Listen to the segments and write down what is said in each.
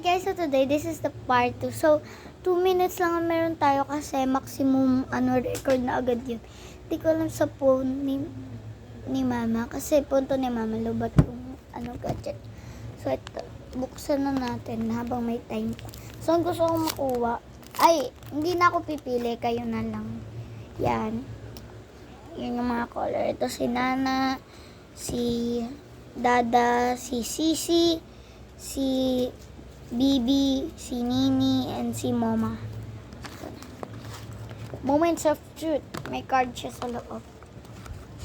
guys, so today, this is the part 2. So, 2 minutes lang ang meron tayo kasi maximum record na agad yun. Hindi ko alam sa phone ni mama kasi phone to ni mama, lobat yung gadget. So, ito, buksan na natin habang may time pa. So, ang gusto kong makuha, ay, hindi na ako pipili, kayo na lang. Yan. Yun yung mga color. Ito si Nana, si Dada, si Sisi, si Bibi, si Nini, and si Mama. Moments of Truth. May card siya sa loob.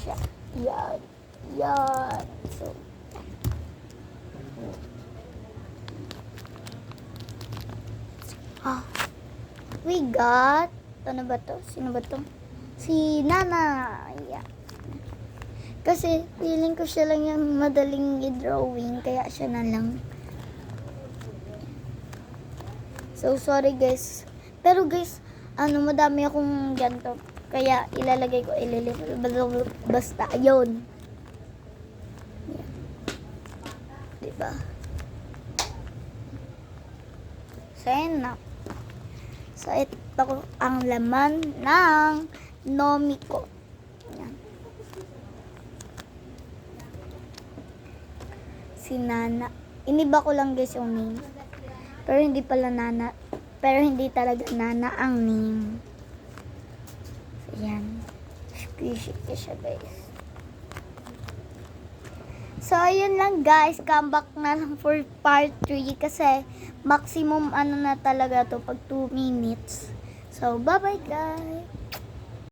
Siya. Yan. Yan. So, we got, ano ba to? Sino ba to? Si Nana. Yeah. Kasi feeling ko siya lang yung madaling i-drawing, kaya siya na lang. So, sorry guys. Pero guys, madami akong ganito. Kaya ilalagay ko, basta, yun. Yeah. Diba? So, yun na. So, ito ang laman ng Nomi ko. Yan. Si Nana. Iniba ko lang guys yung name. Pero hindi pala Nana. Pero hindi talaga Nana ang name. So, yan. Squishy ka siya guys. So, ayun lang guys. Come back na lang for part 3 kasi maximum na talaga to pag 2 minutes. So, bye-bye guys.